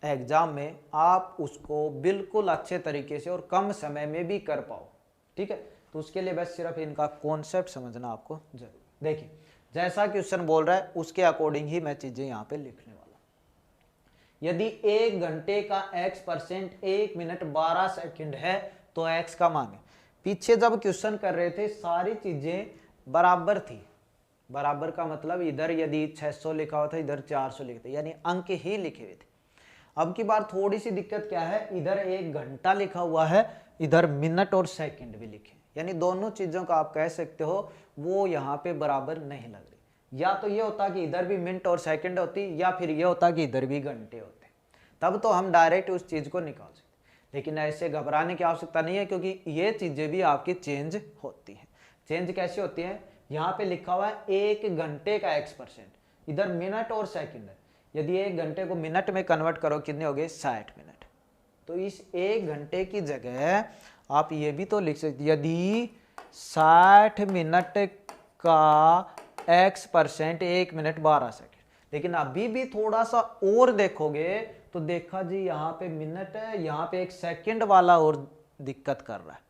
एग्जाम में, आप उसको बिल्कुल अच्छे तरीके से और कम समय में भी कर पाओ। ठीक है, तो उसके लिए बस सिर्फ इनका कॉन्सेप्ट समझना आपको जरूर। देखिए जैसा क्वेश्चन बोल रहा है उसके अकॉर्डिंग ही मैं चीजें यहाँ पे लिखने वाला। यदि 1 घंटे का x% 1 मिनट 12 सेकंड है तो x का मान है। पीछे जब क्वेश्चन कर रहे थे सारी चीजें बराबर थी। बराबर का मतलब इधर यदि 600 लिखा हुआ था इधर 400 लिखे थे, यानी अंक ही लिखे हुए थे। अब की बार थोड़ी सी दिक्कत क्या है, इधर 1 घंटा लिखा हुआ है, इधर मिनट और सेकंड भी लिखे, यानी दोनों चीजों का आप कह सकते हो वो यहाँ पे बराबर नहीं लग रही। या तो ये होता कि इधर भी मिनट और सेकंड होती, या फिर ये होता कि इधर भी घंटे होते, तब तो हम डायरेक्ट उस चीज को निकाल सकते। लेकिन ऐसे घबराने की आवश्यकता नहीं है, क्योंकि ये चीजें भी आपकी चेंज होती हैं। चेंज कैसे होती है, यहाँ पे लिखा हुआ है 1 घंटे का x%, इधर मिनट और सेकंड है। यदि 1 घंटे को मिनट में कन्वर्ट करो कितने हो गए, 60 मिनट। तो इस 1 घंटे की जगह आप ये भी तो लिख सकते, यदि 60 मिनट का x% 1 मिनट 12 सेकंड। लेकिन अभी भी थोड़ा सा और देखोगे तो देखा जी यहाँ पे मिनट है, यहाँ पे 1 सेकंड वाला और दिक्कत कर रहा है।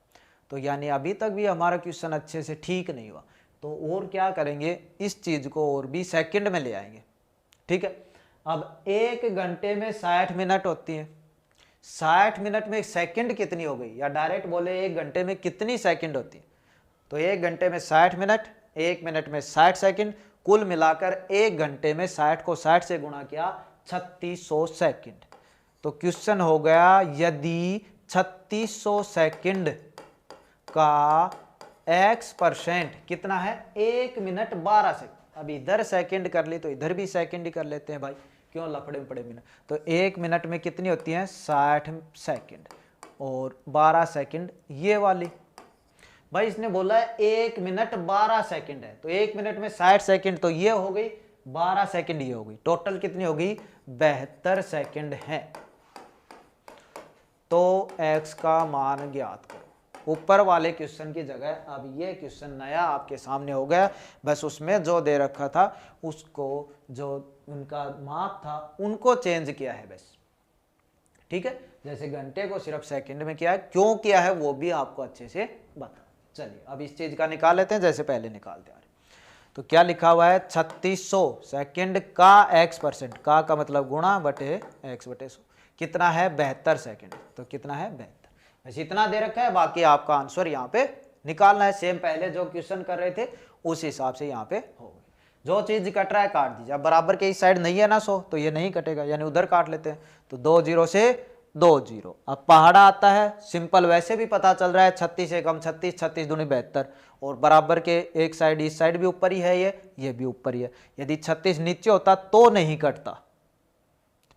तो यानी अभी तक भी हमारा क्वेश्चन अच्छे से ठीक नहीं हुआ। तो और क्या करेंगे, इस चीज को और भी सेकंड में ले आएंगे। ठीक है, अब 1 घंटे में 60 मिनट होती है, 60 मिनट में सेकंड कितनी हो गई, या डायरेक्ट बोले 1 घंटे में कितनी सेकंड होती है। तो 1 घंटे में 60 मिनट, 1 मिनट में 60 सेकंड, कुल मिलाकर 1 घंटे में 60 को 60 से गुणा किया 3600 सेकंड। तो क्वेश्चन हो गया, यदि 3600 सेकंड का x% कितना है, 1 मिनट 12 सेकंड। अब इधर सेकंड कर ली तो इधर भी सेकंड ही कर लेते हैं भाई, क्यों लफड़े में पड़े मिनट। तो 1 मिनट में कितनी होती है, 60 सेकंड, और 12 सेकंड ये वाली। भाई इसने बोला है 1 मिनट 12 सेकंड है, तो 1 मिनट में 60 सेकंड तो ये हो गई, 12 सेकंड ये हो गई, टोटल कितनी होगी, 72 सेकंड है। तो x का मान ज्ञात करो। ऊपर वाले क्वेश्चन की जगह अब ये क्वेश्चन नया आपके सामने हो गया, बस उसमें जो दे रखा था उसको, जो उनका माप था उनको चेंज किया है बस। ठीक है, जैसे घंटे को सिर्फ सेकंड में किया है, क्यों किया है वो भी आपको अच्छे से बता। चलिए अब इस चीज का निकाल लेते हैं जैसे पहले निकालते आ रहे। तो क्या लिखा हुआ है, 3600 सेकंड का x%, का मतलब गुणा बटे x बटे 100, कितना है 72 सेकंड। तो कितना है 72, बस इतना दे रखा है। बाकी आपका आंसर यहाँ पे निकालना है, सेम पहले जो क्वेश्चन कर रहे थे उस हिसाब से यहाँ पे हो गए। जो चीज कट रहा है काट दीजिए। अब बराबर के इस साइड नहीं है ना 100, तो ये नहीं कटेगा, यानी उधर काट लेते हैं। तो 2 0 से 2 0। अब पहाड़ा आता है, सिंपल वैसे भी पता चल रहा है, 36 से कम 36, 36 दूनी 72, और बराबर के एक साइड इस साइड भी ऊपर ही है, ये भी ऊपर ही है। यदि 36 नीचे होता तो नहीं कटता।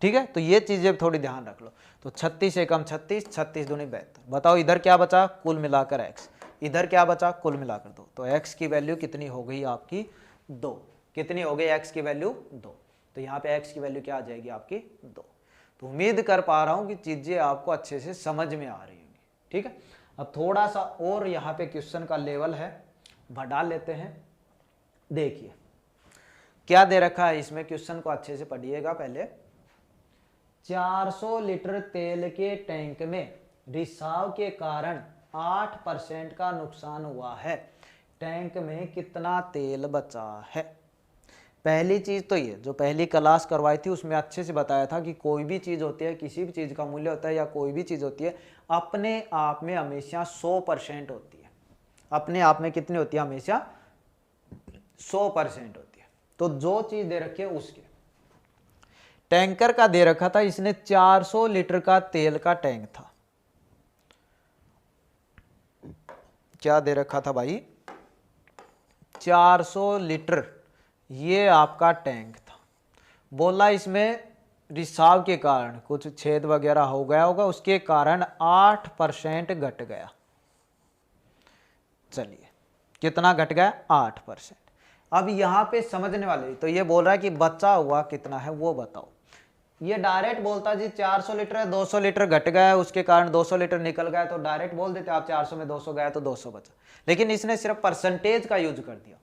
ठीक है, तो ये चीजें थोड़ी ध्यान रख लो। तो 36 से कम 36, 36 दूनी 72। बताओ इधर क्या बचा, कुल मिलाकर x, इधर क्या बचा, कुल मिलाकर 2। तो x की वैल्यू कितनी हो गई आपकी, 2। कितनी हो गई x की वैल्यू, 2। तो यहाँ पे x की वैल्यू क्या आ जाएगी आपकी, 2। तो उम्मीद कर पा रहा हूँ कि चीजें आपको अच्छे से समझ में आ रही होंगी। ठीक है, अब थोड़ा सा और यहाँ पे क्वेश्चन का लेवल है, बढ़ा लेते हैं। देखिए क्या दे रखा है इसमें, क्वेश्चन को अच्छे से पढ़िएगा पहले। 400 लीटर तेल के टैंक में रिसाव के कारण 8% का नुकसान हुआ है, टैंक में कितना तेल बचा है। पहली चीज तो ये जो पहली क्लास करवाई थी उसमें अच्छे से बताया था कि कोई भी चीज होती है, किसी भी चीज का मूल्य होता है या कोई भी चीज होती है, अपने आप में हमेशा 100% होती है। अपने आप में कितनी होती है, हमेशा 100% होती है। तो जो चीज दे रखी है उसके, टैंकर का दे रखा था इसने 400 लीटर का तेल का टैंक था। क्या दे रखा था भाई, 400 लीटर ये आपका टैंक था। बोला इसमें रिसाव के कारण कुछ छेद वगैरह हो गया होगा, उसके कारण 8% घट गया। चलिए कितना घट गया, 8%। अब यहां पे समझने वाले, तो ये बोल रहा है कि बचा हुआ कितना है वो बताओ। ये डायरेक्ट बोलता जी 400 लीटर है, 200 लीटर घट गया है, उसके कारण 200 लीटर निकल गया, तो डायरेक्ट बोल देते आप 400 में 200 गया तो 200 बचा। लेकिन इसने सिर्फ परसेंटेज का यूज कर दिया,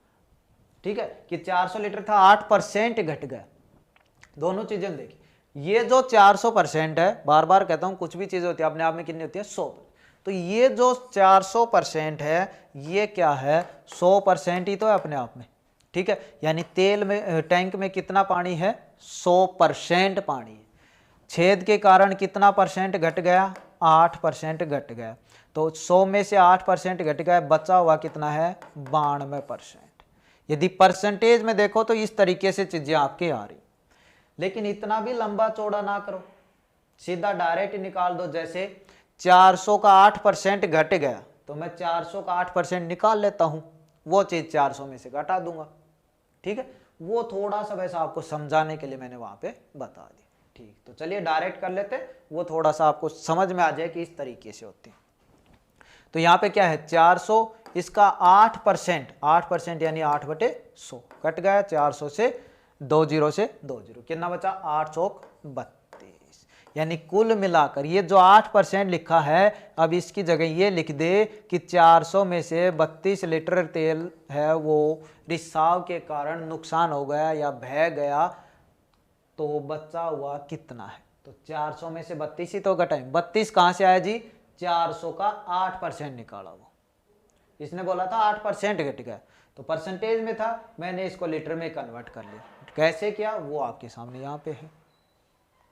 ठीक है, कि 400 लीटर था 8% घट गया। दोनों चीजें देखिए, ये जो 400% है, बार बार कहता हूं कुछ भी चीज होती है अपने आप में कितनी होती है 100, तो ये जो 400% है ये क्या है 100% ही तो है अपने आप में, ठीक है। यानी तेल में टैंक में कितना पानी है 100% पानी है। छेद के कारण कितना परसेंट घट गया 8% घट गया, तो 100 में से 8% घट गया, बचा हुआ कितना है 92%। यदि परसेंटेज में देखो तो इस तरीके से चीजें आपके आ रही, लेकिन इतना भी लंबा चौड़ा ना करो, सीधा डायरेक्ट निकाल दो। जैसे 400 का 8% घट गया तो मैं 400 का 8% निकाल लेता हूं, वो चीज 400 में से घटा दूंगा, ठीक है। वो थोड़ा सा वैसा आपको समझाने के लिए मैंने वहां पे बता दी, ठीक। तो चलिए डायरेक्ट कर लेते, वो थोड़ा सा आपको समझ में आ जाए कि इस तरीके से होती है। तो यहाँ पे क्या है 400, इसका 8% यानी 8/100 कट गया, 400 से 20 से 20 कितना बचा 8 चौक 32, यानी कुल मिलाकर ये जो 8% लिखा है, अब इसकी जगह ये लिख दे कि 400 में से 32 लीटर तेल है वो रिसाव के कारण नुकसान हो गया या बह गया, तो बचा हुआ कितना है। तो 400 में से 32 ही तो घटाएं, 32 कहां से आया जी 400 का 8% निकाला, वो इसने बोला था 8% घट गया, तो परसेंटेज में था, मैंने इसको लीटर में कन्वर्ट कर लिया। कैसे किया वो आपके सामने यहाँ पे है,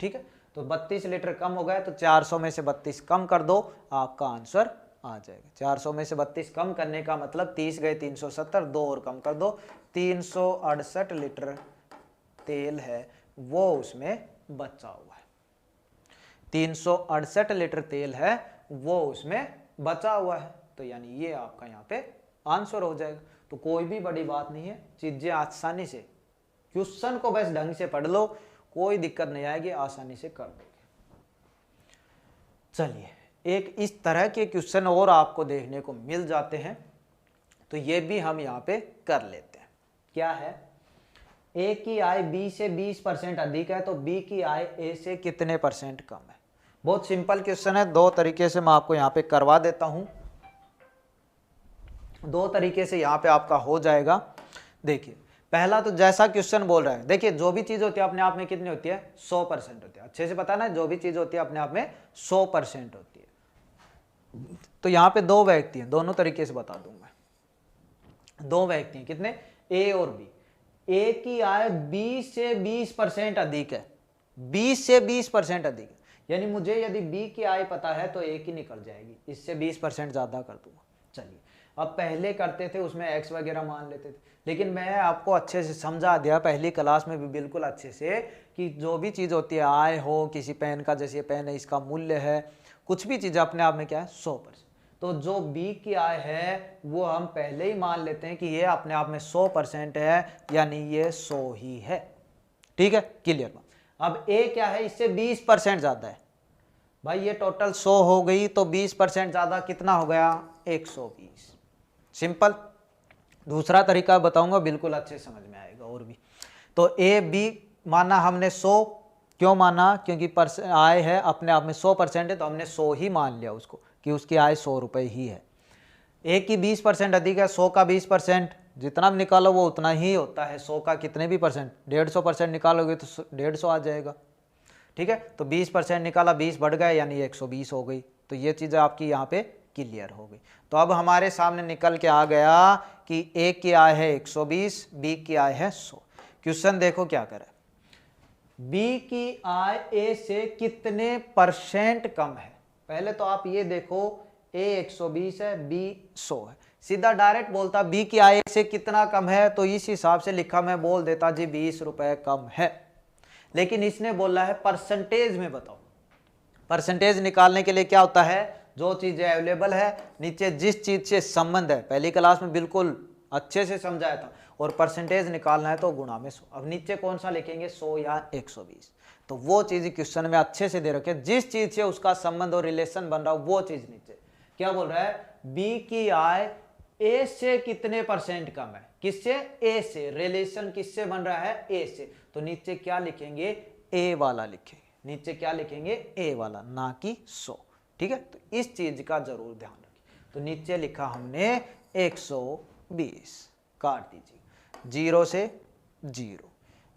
ठीक है। तो 32 लीटर कम हो गया, तो 400 में से 32 कम कर दो, आपका आंसर आ जाएगा। 400 में से 32 कम करने का मतलब 30 गए 370, 2 और कम कर दो, 368 लीटर तेल है वो उसमें बचा हुआ है। 368 लीटर तेल है वो उसमें बचा हुआ है, तो यानी ये आपका यहाँ पे आंसर हो जाएगा। तो कोई भी बड़ी बात नहीं है, चीजें आसानी से, क्वेश्चन को बस ढंग से पढ़ लो, कोई दिक्कत नहीं आएगी, आसानी से कर दोगे। चलिए एक इस तरह के क्वेश्चन और आपको देखने को मिल जाते हैं, तो ये भी हम यहाँ पे कर लेते हैं। क्या है, ए की आय बी से 20% अधिक है, तो बी की आय ए से कितने परसेंट कम है। बहुत सिंपल क्वेश्चन है, दो तरीके से मैं आपको यहाँ पे करवा देता हूं, दो तरीके से यहाँ पे आपका हो जाएगा। देखिए पहला तो जैसा क्वेश्चन बोल रहा है, देखिए जो भी चीज होती है अपने आप में कितनी होती है 100% होती है, अच्छे से पता ना, जो भी चीज होती है अपने आप में 100% होती है। तो यहाँ पे दो व्यक्ति हैं, दोनों तरीके से बता दूंगा। दो व्यक्ति हैं, कितने ए और बी, ए की आय 20 से 20% अधिक है, 20 से 20% अधिक है, यानी मुझे यदि बी की आय पता है तो ए की निकल जाएगी, इससे 20% ज्यादा कर दूंगा। चलिए अब पहले करते थे उसमें एक्स वगैरह मान लेते थे, लेकिन मैं आपको अच्छे से समझा दिया पहली क्लास में भी बिल्कुल अच्छे से, कि जो भी चीज़ होती है आय हो, किसी पेन का, जैसे पेन है इसका मूल्य है, कुछ भी चीज़ अपने आप में क्या है 100%। तो जो बी की आय है वो हम पहले ही मान लेते हैं कि ये अपने आप में 100% है, यानी ये 100 ही है, ठीक है, क्लियर बात। अब ए क्या है, इससे 20% ज़्यादा है, भाई ये टोटल 100 हो गई, तो 20% ज़्यादा कितना हो गया 120, सिंपल। दूसरा तरीका बताऊंगा, बिल्कुल अच्छे समझ में आएगा और भी। तो ए बी माना हमने 100, क्यों माना, क्योंकि आय है अपने आप में 100% है, तो हमने 100 ही मान लिया उसको कि उसकी आय 100 रुपये ही है। ए की 20% अधिक है, 100 का 20%, जितना भी निकालो वो उतना ही होता है, 100 का कितने भी परसेंट, 150% निकालोगे तो 150 आ जाएगा, ठीक है। तो 20% निकाला, 20 बढ़ गए यानी 120 हो गई, तो ये चीज़ आपकी यहाँ पे क्लियर हो गई। तो अब हमारे सामने निकल के आ गया कि ए की आय है 120, बी की आय है 100। क्वेश्चन देखो क्या करे, बी की आय ए से कितने परसेंट कम है। पहले तो आप ये देखो, ए 120 है, बी 100 है, सीधा डायरेक्ट बोलता बी की आय से कितना कम है, तो इस हिसाब से लिखा, मैं बोल देता जी 20 रुपए कम है। लेकिन इसने बोला है परसेंटेज में बताओ। परसेंटेज निकालने के लिए क्या होता है, जो चीजें अवेलेबल है, नीचे जिस चीज से संबंध है, पहली क्लास में बिल्कुल अच्छे से समझाया था, और परसेंटेज निकालना है तो गुणा में 100। अब नीचे कौन सा लिखेंगे 100 या 120, तो वो चीज क्वेश्चन में अच्छे से दे रखे, जिस चीज से उसका संबंध और रिलेशन बन रहा हो वो चीज नीचे। क्या बोल रहा है, बी की आय ए से कितने परसेंट कम है, किससे, ए से, रिलेशन किससे बन रहा है, ए से, तो नीचे क्या लिखेंगे, ए वाला लिखेंगे। नीचे क्या लिखेंगे, ए वाला, ना कि 100। ठीक है, तो इस चीज का जरूर ध्यान रखिए। तो नीचे लिखा हमने 120, काट दीजिए 0 से 0,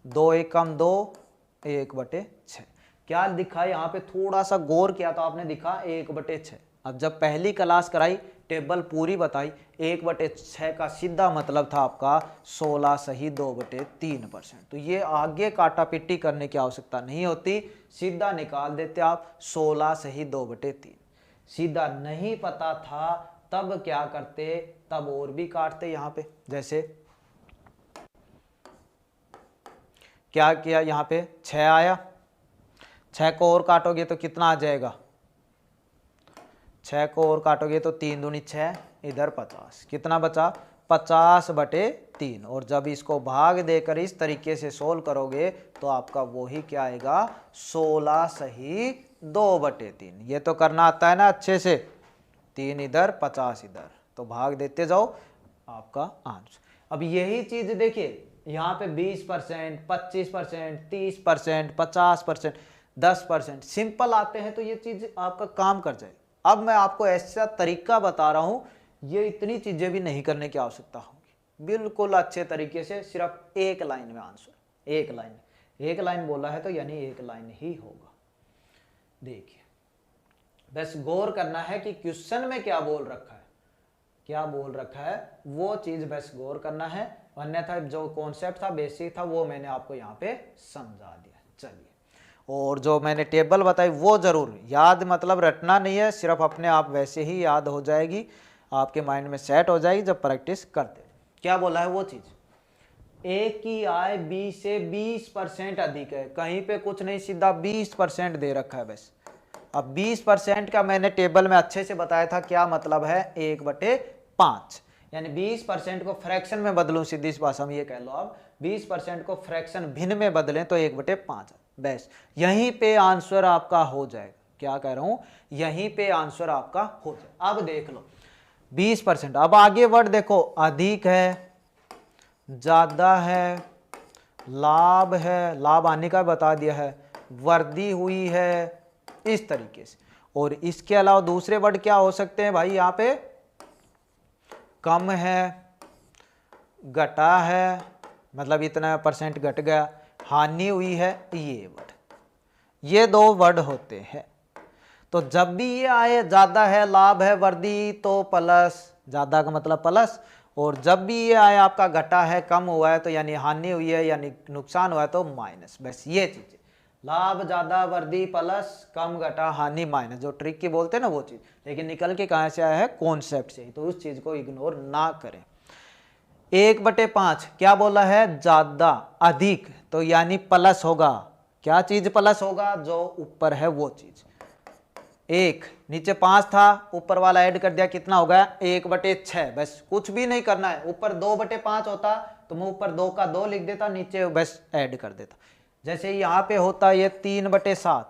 2 1 कम 2, 1/6। क्या दिखा यहाँ पे, थोड़ा सा गौर किया तो आपने दिखा 1/6। अब जब पहली क्लास कराई, टेबल पूरी बताई, 1/6 का सीधा मतलब था आपका 16 सही 2/3%। तो ये आगे काटा पिट्टी करने की आवश्यकता नहीं होती, सीधा निकाल देते आप 16 सही 2/3। सीधा नहीं पता था तब क्या करते, तब और भी काटते यहाँ पे। जैसे क्या किया, यहाँ पे 6 आया, 6 को और काटोगे तो कितना आ जाएगा, 6 को और काटोगे तो 3 दूनी 6, इधर 50, कितना बचा 50/3। और जब इसको भाग देकर इस तरीके से सोल्व करोगे तो आपका वही क्या आएगा, 16 सही 2/3। ये तो करना आता है ना अच्छे से, 3 इधर 50 इधर, तो भाग देते जाओ, आपका आंसर। अब यही चीज देखिए, यहाँ पे 20%, 25%, 30%, 50%, 10% सिंपल आते हैं तो ये चीज आपका काम कर जाए। अब मैं आपको ऐसा तरीका बता रहा हूं, ये इतनी चीजें भी नहीं करने की आवश्यकता होगी, बिल्कुल अच्छे तरीके से, सिर्फ एक लाइन में आंसर, एक लाइन, एक लाइन बोला है तो यानी एक लाइन ही होगा। देखिए, बस गौर करना है कि क्वेश्चन में क्या बोल रखा है, क्या बोल रखा है वो चीज बस गौर करना है, अन्यथा जो कॉन्सेप्ट था, बेसिक था, वो मैंने आपको यहाँ पे समझा दिया। चलिए, और जो मैंने टेबल बताई वो जरूर याद, मतलब रटना नहीं है, सिर्फ अपने आप वैसे ही याद हो जाएगी, आपके माइंड में सेट हो जाएगी जब प्रैक्टिस करते। क्या बोला है वो चीज, ए की आय बी से 20% अधिक है, कहीं पे कुछ नहीं, सीधा 20% दे रखा है बस। अब 20% का मैंने टेबल में अच्छे से बताया था, क्या मतलब है, 1/5, यानी 20% को फ्रैक्शन में बदलूं, सीधी भाषा में ये कह लो आप, 20% को फ्रैक्शन भिन्न में बदलें तो 1/5 है, बस यहीं पे आंसर आपका हो जाएगा। क्या कह रहा हूं, यहीं पे आंसर आपका हो जाएगा। अब देख लो 20%, अब आगे वर्ड देखो, अधिक है, ज्यादा है, लाभ है, लाभ आने का बता दिया है, वृद्धि हुई है, इस तरीके से। और इसके अलावा दूसरे वर्ड क्या हो सकते हैं भाई, यहाँ पे कम है, घटा है, मतलब इतना परसेंट घट गया, हानि हुई है, ये वर्ड, ये 2 वर्ड होते हैं। तो जब भी ये आए, ज्यादा है, लाभ है, वृद्धि, तो प्लस, ज्यादा का मतलब प्लस, और जब भी ये आए आपका घटा है, कम हुआ है, तो यानी हानि हुई है, यानी नुकसान हुआ है, तो माइनस। बस ये चीज, लाभ ज्यादा, वृद्धि प्लस, कम घटा, हानि माइनस, जो ट्रिक की बोलते हैं ना वो चीज। लेकिन निकल के कहां से आया है, कॉन्सेप्ट से ही, तो उस चीज को इग्नोर ना करें। 1/5 क्या बोला है, ज्यादा, अधिक, तो यानी प्लस होगा, क्या चीज प्लस होगा, जो ऊपर है वो चीज। 1 नीचे 5 था, ऊपर वाला ऐड कर दिया, कितना हो गया 1/6, बस कुछ भी नहीं करना है। ऊपर 2/5 होता तो मैं ऊपर 2 का 2 लिख देता, नीचे बस ऐड कर देता। जैसे यहाँ पे होता ये 3/7,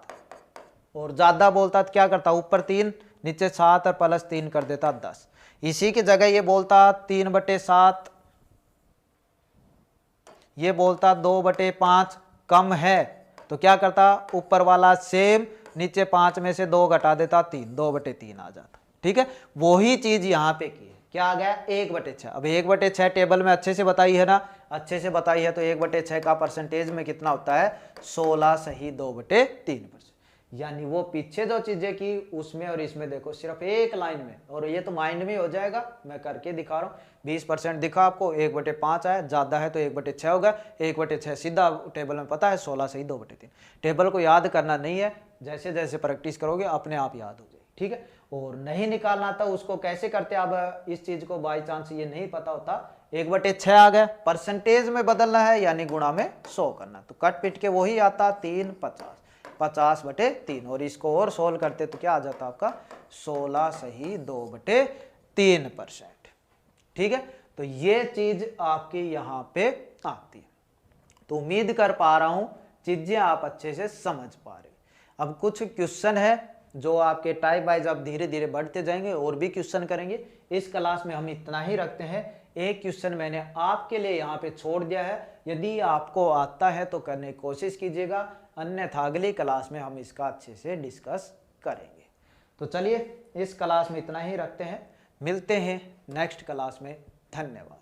और ज्यादा बोलता तो क्या करता, ऊपर 3 नीचे 7 और प्लस 3 कर देता 10। इसी की जगह ये बोलता 3/7, ये बोलता 2/5, कम है, तो क्या करता, ऊपर वाला सेम, नीचे 5 में से 2 घटा देता 3, 2/3 आ जाता। ठीक है, वही चीज यहाँ पे की है, क्या आ गया 1/6। अब 1/6 टेबल में अच्छे से बताई है ना, अच्छे से बताई है, तो 1/6 का परसेंटेज में कितना होता है, 16 सही 2/3%। यानी वो पीछे जो चीजें की उसमें और इसमें देखो, सिर्फ एक लाइन में, और ये तो माइंड में हो जाएगा, मैं करके दिखा रहा हूँ। 20% दिखा आपको, 1/5 आया, ज्यादा है तो 1/6 होगा, 1/6 सीधा टेबल में पता है, 16 सही 2/3। टेबल को याद करना नहीं है, जैसे जैसे प्रैक्टिस करोगे अपने आप याद हो जाएगी। ठीक है, और नहीं निकालना था उसको कैसे करते, अब इस चीज को बाई चांस ये नहीं पता होता, 1/6 आ गया, परसेंटेज में बदलना है यानी गुणा में 100 करना, तो कट पिट के वही आता 3 50, 50/3, और इसको और सोल्व करते तो क्या आ जाता आपका 16 सही 2/3%। ठीक है, तो ये चीज आपकी यहाँ पे आती है। तो उम्मीद कर पा रहा हूं चीजें आप अच्छे से समझ पा रहे हो। अब कुछ क्वेश्चन है जो आपके टाइप वाइज अब धीरे धीरे बढ़ते जाएंगे, और भी क्वेश्चन करेंगे। इस क्लास में हम इतना ही रखते हैं, एक क्वेश्चन मैंने आपके लिए यहाँ पे छोड़ दिया है, यदि आपको आता है तो करने की कोशिश कीजिएगा, अन्यथा अगली क्लास में हम इसका अच्छे से डिस्कस करेंगे। तो चलिए इस क्लास में इतना ही रखते हैं, मिलते हैं नेक्स्ट क्लास में। धन्यवाद।